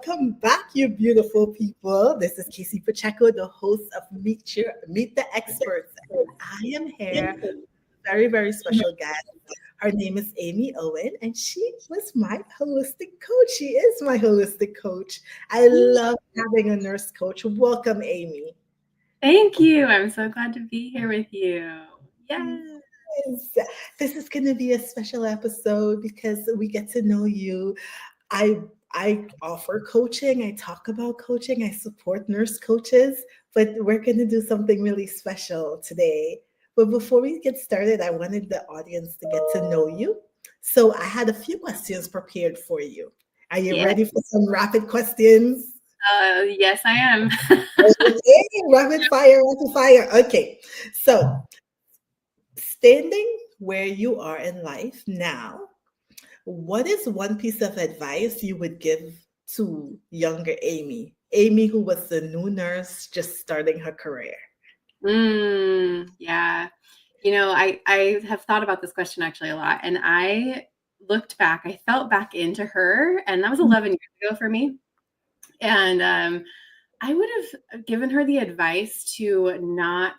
welcome back, you beautiful people. This is Casey Pacheco, the host of Meet the Experts. And I am here with a very, very special guest. Her name is Amyee Oen, and she was my holistic coach. She is my holistic coach. I love having a nurse coach. Welcome, Amyee. Thank you. I'm so glad to be here with you. Yes. This is going to be a special episode because we get to know you. I offer coaching, I talk about coaching, I support nurse coaches, but we're going to do something really special today. But before we get started, I wanted the audience to get to know you. So I had a few questions prepared for you. Are you Yes. ready for some rapid questions? Yes, I am. Okay, rapid fire, rapid fire. Okay, so standing where you are in life now, what is one piece of advice you would give to younger Amyee? Amyee, who was the new nurse just starting her career. Yeah. I have thought about this question actually a lot, and I looked back, I felt back into her, and that was 11 years ago for me. And I would have given her the advice to not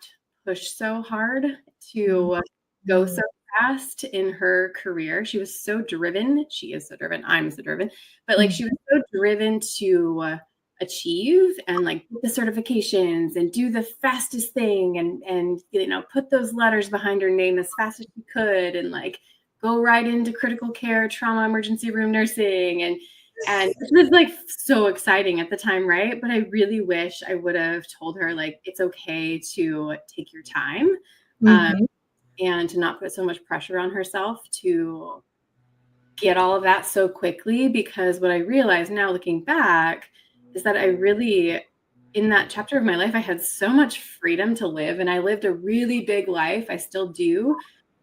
push so hard, to go so fast in her career. She was so driven. She is so driven. I'm so driven. But like she was so driven to achieve and like get the certifications and do the fastest thing and put those letters behind her name as fast as she could and like go right into critical care, trauma, emergency room nursing and it was like so exciting at the time, right? But I really wish I would have told her like it's okay to take your time and to not put so much pressure on herself to get all of that so quickly. Because what I realize now looking back is that I really, in that chapter of my life, I had so much freedom to live and I lived a really big life. I still do,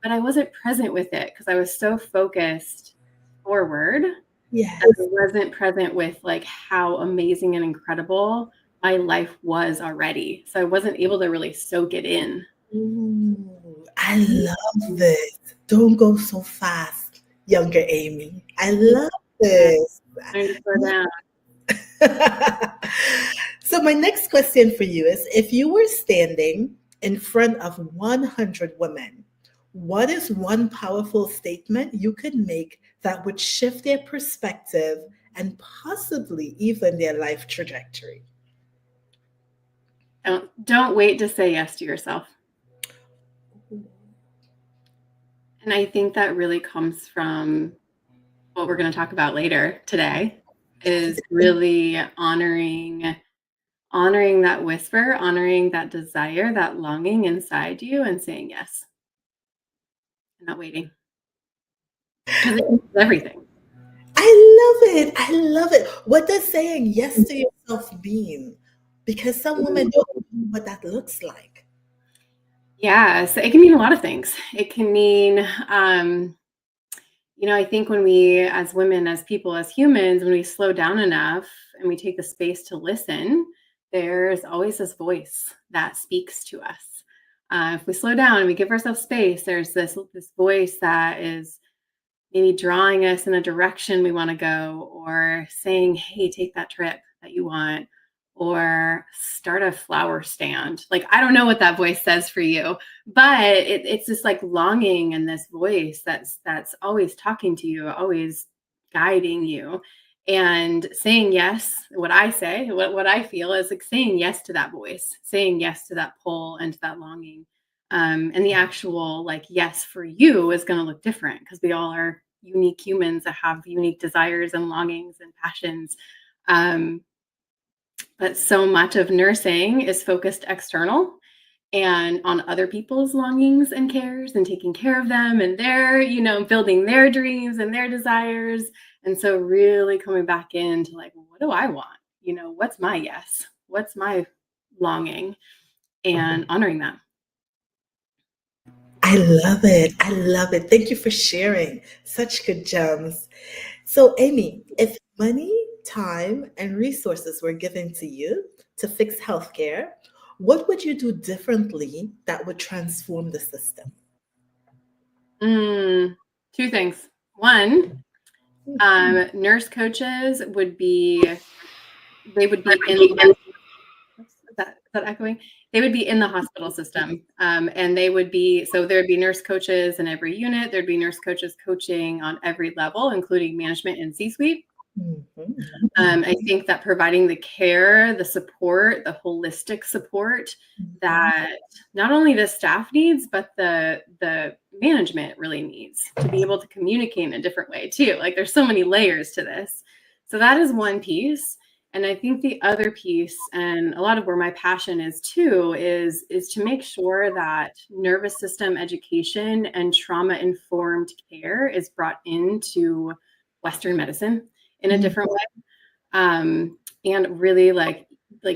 but I wasn't present with it because I was so focused forward. Yes. I wasn't present with like how amazing and incredible my life was already. So I wasn't able to really soak it in. Ooh, I love this. Don't go so fast, younger Amyee. I love this. Learn to slow down. So my next question for you is, if you were standing in front of 100 women, what is one powerful statement you could make that would shift their perspective and possibly even their life trajectory? Don't wait to say yes to yourself. And I think that really comes from what we're going to talk about later today, is really honoring that whisper, honoring that desire, that longing inside you, and saying yes. And not waiting. Because it means everything. I love it. I love it. What does saying yes to yourself mean? Because some women don't know what that looks like. Yeah, so it can mean a lot of things. It can mean, I think when we, as women, as people, as humans, when we slow down enough and we take the space to listen, there's always this voice that speaks to us. If we slow down and we give ourselves space, there's this voice that is maybe drawing us in a direction we want to go, or saying, hey, take that trip that you want, or start a flower stand. Like, I don't know what that voice says for you, but it's this like longing and this voice that's always talking to you, always guiding you. And saying yes, what I say, what I feel is like saying yes to that voice, saying yes to that pull and to that longing. And the actual like yes for you is going to look different because we all are unique humans that have unique desires and longings and passions. But so much of nursing is focused external and on other people's longings and cares and taking care of them and their, building their dreams and their desires. And so really coming back into like, what do I want? What's my yes? What's my longing? And honoring that. I love it. I love it. Thank you for sharing such good gems. So, Amyee, if money, time, and resources were given to you to fix healthcare, what would you do differently that would transform the system? Two things. One, Nurse coaches would be, they would be in, is that echoing? They would be in the hospital system. And they would be, so there'd be nurse coaches in every unit. There'd be nurse coaches coaching on every level, including management and C-suite. I think that providing the care, the support, the holistic support that not only the staff needs, but the management really needs to be able to communicate in a different way too. Like there's so many layers to this. So that is one piece. And I think the other piece, and a lot of where my passion is too, is to make sure that nervous system education and trauma-informed care is brought into Western medicine in a different way. And really like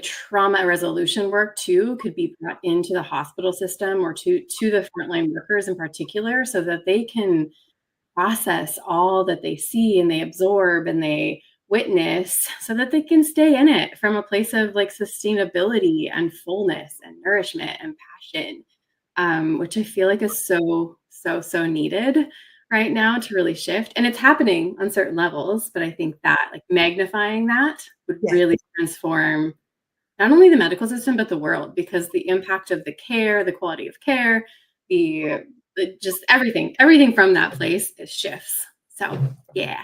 trauma resolution work too could be brought into the hospital system or to the frontline workers in particular, so that they can process all that they see and they absorb and they witness, so that they can stay in it from a place of like sustainability and fullness and nourishment and passion, which I feel like is so needed right now to really shift. And it's happening on certain levels, but I think that like magnifying that would really transform not only the medical system, but the world, because the impact of the care, the quality of care, the just everything from that place is shifts. So yeah.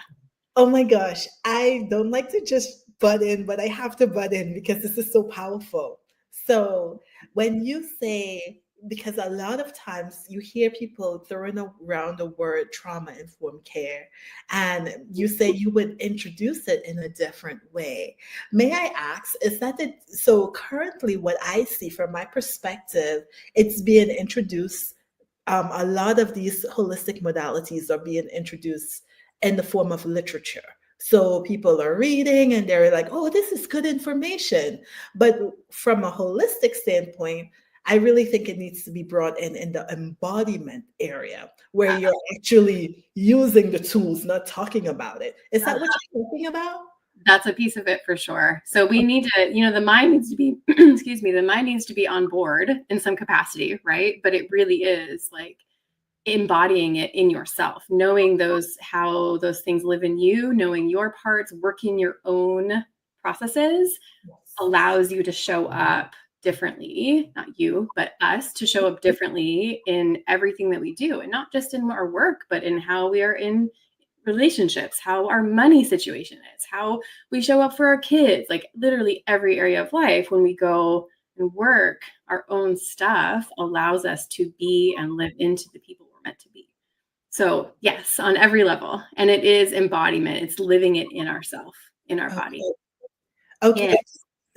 Oh my gosh, I don't like to just butt in, but I have to butt in because this is so powerful. So, when you say, because a lot of times you hear people throwing around the word trauma informed care, and you say you would introduce it in a different way. May I ask, is that it? So, currently, what I see from my perspective, it's being introduced. A lot of these holistic modalities are being introduced in the form of literature. So people are reading and they're like, oh, this is good information. But from a holistic standpoint, I really think it needs to be brought in the embodiment area where you're actually using the tools, not talking about it. Is that what you're talking about? That's a piece of it for sure. So we need to, the mind needs to be, excuse me, the mind needs to be on board in some capacity, right? But it really is like embodying it in yourself, knowing how those things live in you, knowing your parts, working your own processes allows you to show up differently, not you, but us to show up differently in everything that we do, and not just in our work, but in how we are in relationships, how our money situation is, how we show up for our kids, like literally every area of life. When we go and work our own stuff allows us to be and live into the people we're meant to be. So yes, on every level. And it is embodiment. It's living it in ourself, in our body. Okay. Yeah.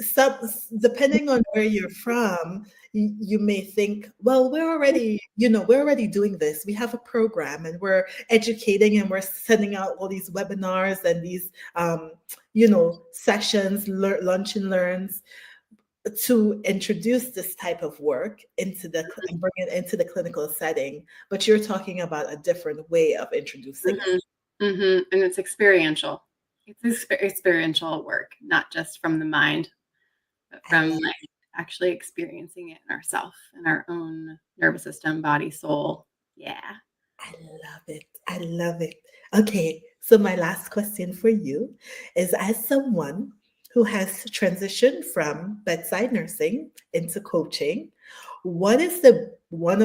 So, depending on where you're from, you may think, well, we're already doing this. We have a program and we're educating and we're sending out all these webinars and these, sessions, lunch and learns to introduce this type of work into and bring it into the clinical setting. But you're talking about a different way of introducing it. And it's experiential. It's experiential work, not just from the mind, but from like actually experiencing it in ourselves, in our own nervous system, body, soul. Yeah. I love it. I love it. Okay, so my last question for you is, as someone who has transitioned from bedside nursing into coaching, what is what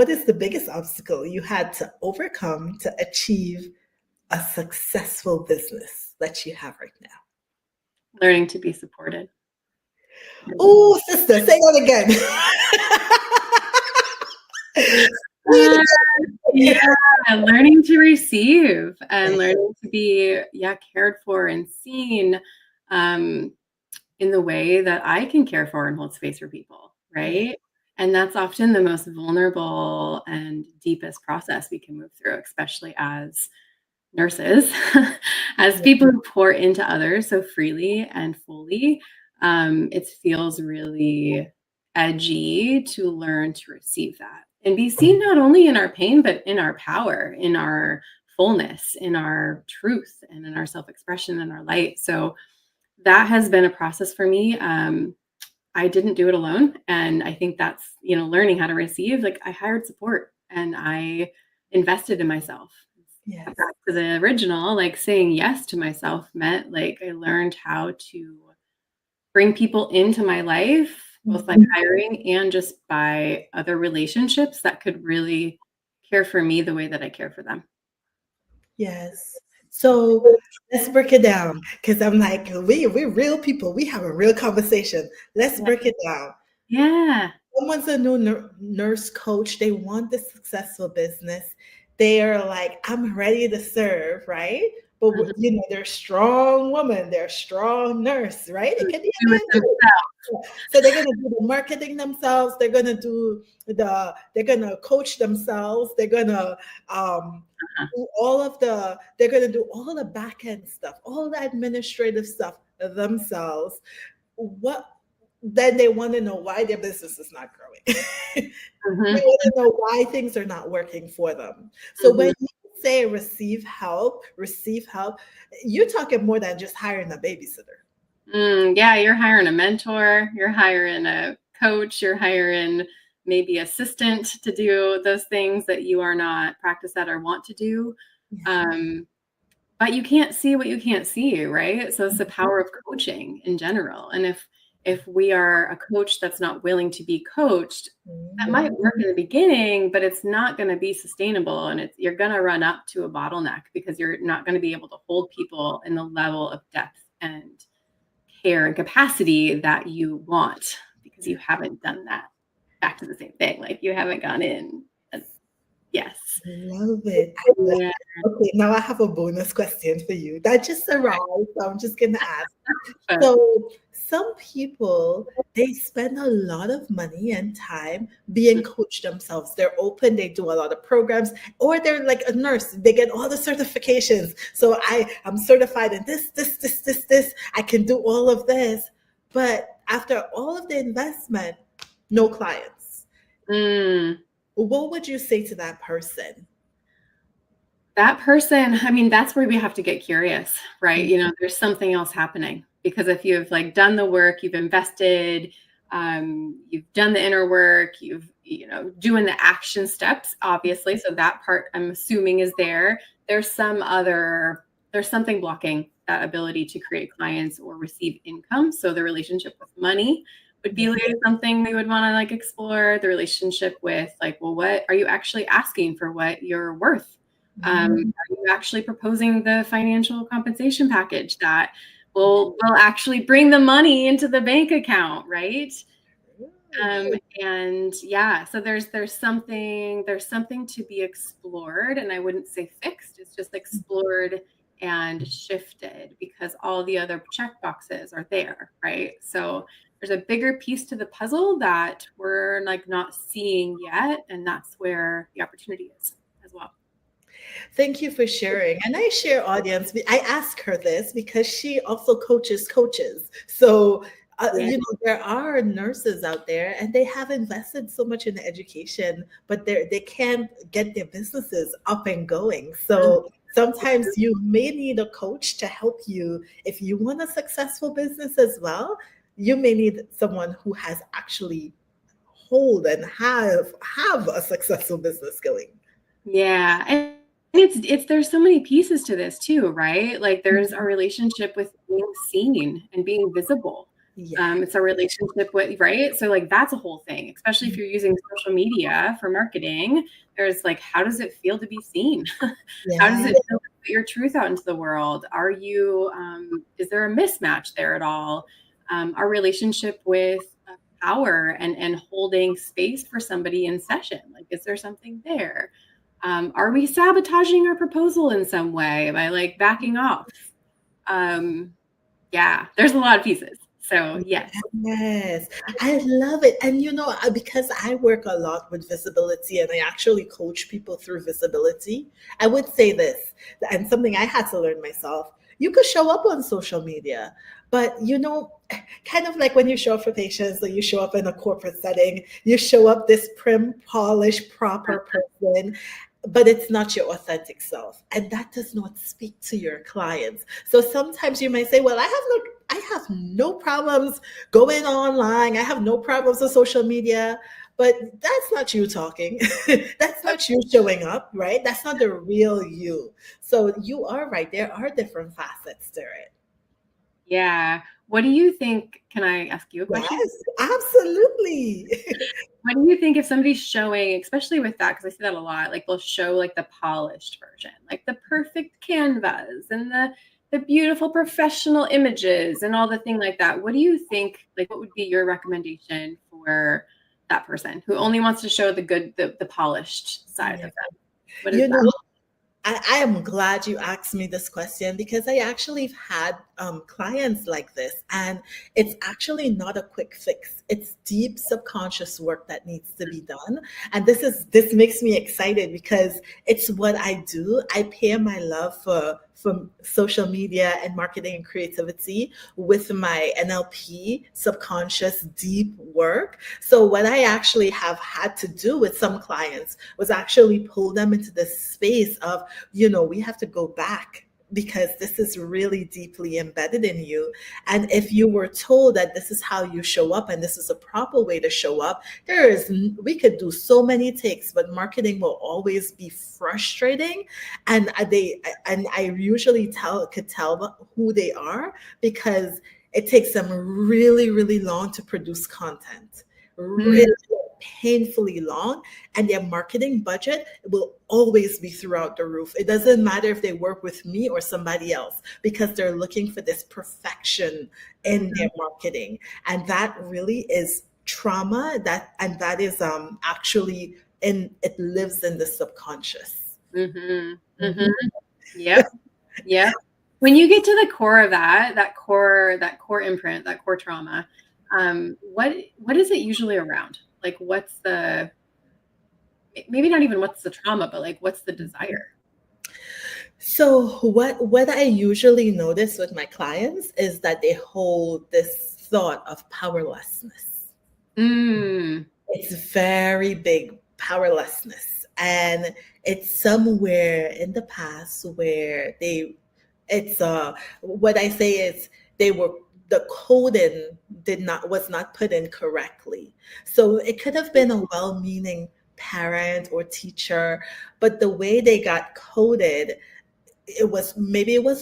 is the biggest obstacle you had to overcome to achieve a successful business that you have right now? Learning to be supported. Oh, sister, say that again. Yeah, learning to receive and learning to be cared for and seen in the way that I can care for and hold space for people, right? And that's often the most vulnerable and deepest process we can move through, especially as nurses, as people who pour into others so freely and fully. It feels really edgy to learn to receive that and be seen not only in our pain, but in our power, in our fullness, in our truth, and in our self-expression and our light. So that has been a process for me. I didn't do it alone. And I think that's, learning how to receive. Like I hired support and I invested in myself. Yes. back to the original, like saying yes to myself meant like I learned how to bring people into my life, both like Mhm. hiring and just by other relationships that could really care for me the way that I care for them. Yes. So let's break it down because I'm like, we're real people. We have a real conversation. Let's Yeah. break it down. Yeah. Someone's a new nurse coach. They want the successful business. They are like, I'm ready to serve, right? But Mhm. they're a strong woman. They're a strong nurse, right? It can be Do a it man too. themselves. So they're gonna do the marketing themselves. They're gonna do they're gonna coach themselves. They're gonna Uh-huh. do all of the. They're gonna do all the back end stuff, all the administrative stuff themselves. What then they want to know why their business is not growing. They Mhm. want to know why things are not working for them. So when Mhm. you say receive help, you're talking more than just hiring a babysitter. Yeah, you're hiring a mentor, you're hiring a coach, you're hiring maybe assistant to do those things that you are not practiced at or want to do. Yeah. Um, but you can't see what you can't see, right? So it's the power of coaching in general. And if we are a coach that's not willing to be coached, that Mhm. might work in the beginning, but it's not going to be sustainable, and you're going to run up to a bottleneck because you're not going to be able to hold people in the level of depth and care and capacity that you want because you haven't done that. Back to the same thing, like you haven't gone in. Yes. Love it. I love Yeah. it. Okay, now I have a bonus question for you that just arrived. So I'm just gonna ask. But So some people they spend a lot of money and time being coached themselves. They're open, they do a lot of programs, or they're like a nurse. They get all the certifications. So I'm certified in this. I can do all of this. But after all of the investment, no clients. mm, What would you say to that person? that person, I mean, that's where we have to get curious, right? There's something else happening because if you've like done the work, you've invested, you've done the inner work, you've doing the action steps, obviously. So that part I'm assuming is there. There's something blocking that ability to create clients or receive income. So the relationship with money would be Yeah. like something we would want to like explore. The relationship with like, well, what are you actually asking for what you're worth? Are Mhm. you actually proposing the financial compensation package that will actually bring the money into the bank account, right? And yeah, so there's something to be explored, and I wouldn't say fixed. It's just explored and shifted because all the other check boxes are there, right? So there's a bigger piece to the puzzle that we're like not seeing yet, and that's where the opportunity is as well. Thank you for sharing. And I share audience. I ask her this because she also coaches coaches. So, Yeah. there are nurses out there and they have invested so much in education, but they can't get their businesses up and going. So sometimes you may need a coach to help you. If you want a successful business as well, you may need someone who has actually hold and have a successful business going. Yeah, and it's there's so many pieces to this too, right? Like there's a relationship with being seen and being visible. Yeah. It's a relationship with, right? So like that's a whole thing, especially if you're using social media for marketing. There's like, how does it feel to be seen? How does Yeah. it feel to put your truth out into the world? Is there a mismatch there at all? Our relationship with power and holding space for somebody in session, like, is there something there? Are we sabotaging our proposal in some way by like backing off? Um, yeah, there's a lot of pieces. So yes. Yes, I love it. And because I work a lot with visibility and I actually coach people through visibility, I would say this, and something I had to learn myself. You could show up on social media, but kind of like when you show up for patients or you show up in a corporate setting, you show up this prim, polished, proper person, but it's not your authentic self. And that does not speak to your clients. So sometimes you might say, well, I have no problems going online. I have no problems with social media. but that's not you talking. That's not you showing up, right? That's not the real you. So you are right. There are different facets to it. Yeah. What do you think? Can I ask you a question? Yes, absolutely. What do you think if somebody's showing, especially with that, because I see that a lot, like they'll show like the polished version, like the perfect canvas and the beautiful professional images and all the thing like that. What do you think, like what would be your recommendation for that person who only wants to show the good, the polished side of Yeah. them? What is You that? know, I am glad you asked me this question because I actually have had clients like this, and it's actually not a quick fix. It's deep subconscious work that needs to be done, and this makes me excited because it's what I do. I pair my love for social media and marketing and creativity with my NLP subconscious deep work. So what I actually have had to do with some clients was actually pull them into this space of, we have to go back because this is really deeply embedded in you. And if you were told that this is how you show up and this is a proper way to show up, we could do so many takes, but marketing will always be frustrating. And I usually could tell who they are because it takes them really, really long to produce content. Really painfully long, and their marketing budget will always be throughout the roof. It doesn't matter if they work with me or somebody else because they're looking for this perfection in their marketing, and that really is trauma that is actually it lives in the subconscious. Mm-hmm. Mhm. Mm-hmm. Yep. Yep. When you get to the core of that core imprint, that core trauma, what is it usually around? Like what's the, maybe not even what's the trauma, but like what's the desire? So what I usually notice with my clients is that they hold this thought of powerlessness. Mm. It's very big powerlessness. And it's somewhere in the past where it's what I say is they were the coding was not put in correctly. So it could have been a well-meaning parent or teacher, but the way they got coded, it was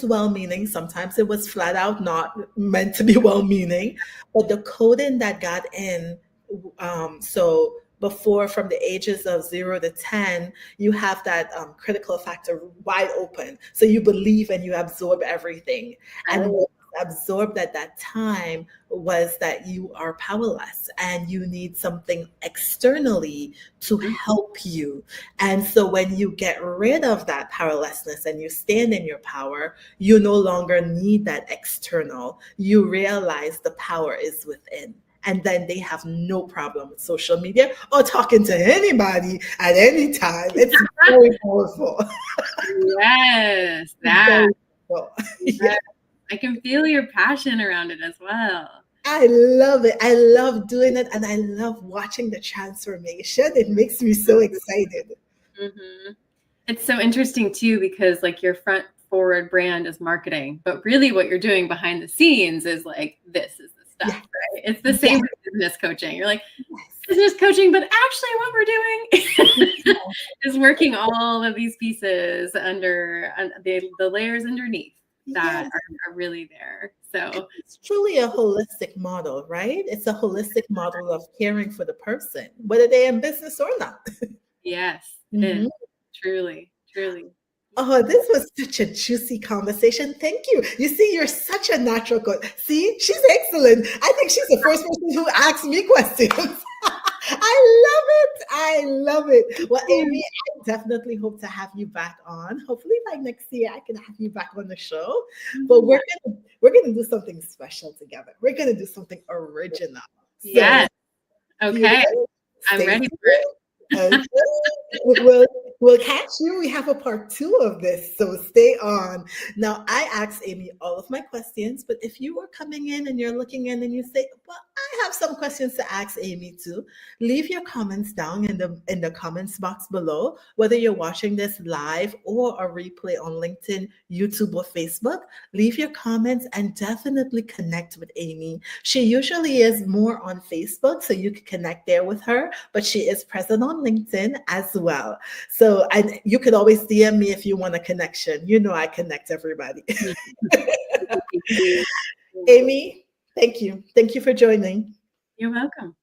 well-meaning. Sometimes it was flat out not meant to be well-meaning, but the coding that got in, so before, from the ages of 0 to 10, you have that critical factor wide open, so you believe and you absorb everything. And what was absorbed at that time was that you are powerless and you need something externally to help you. And so when you get rid of that powerlessness and you stand in your power, you no longer need that external. You realize the power is within. And then they have no problem with social media or talking to anybody at any time. It's very powerful. Yes, that. Very powerful. Yeah. Yes. I can feel your passion around it as well. I love it. I love doing it and I love watching the transformation. It makes me so excited. Mm-hmm. It's so interesting too, because like your front forward brand is marketing, but really what you're doing behind the scenes is like, this is the stuff, Yes. right? It's the same Yes. with business coaching. You're like, Yes. business coaching, but actually what we're doing is working all of these pieces under the layers underneath that Yes. are really there. So It's truly a holistic model, right? It's a holistic model of caring for the person, whether they're in business or not. yes, it is Mhm. truly, truly. Oh, this was such a juicy conversation. Thank you. You see, you're such a natural coach. See, she's excellent. I think she's the first person who asked me questions. I love it. I love it. Well, Amyee, I definitely hope to have you back on. Hopefully by next year I can have you back on the show. But we're gonna do something special together. We're gonna do something original. So Yes. you Okay. ready? I'm Stay ready for it. tuned. Okay. We'll catch you. We have a part 2 of this, so stay on. Now, I asked Amyee all of my questions, but if you are coming in and you're looking in and you say, well, I have some questions to ask Amyee too. Leave your comments down in the comments box below, whether you're watching this live or a replay on LinkedIn, YouTube, or Facebook. Leave your comments and definitely connect with Amyee. She usually is more on Facebook, so you can connect there with her, but she is present on LinkedIn as well. So and you could always DM me if you want a connection. You know I connect everybody. Thank you. Amyee, thank you. Thank you for joining. You're welcome.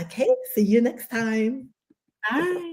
Okay, see you next time. Bye.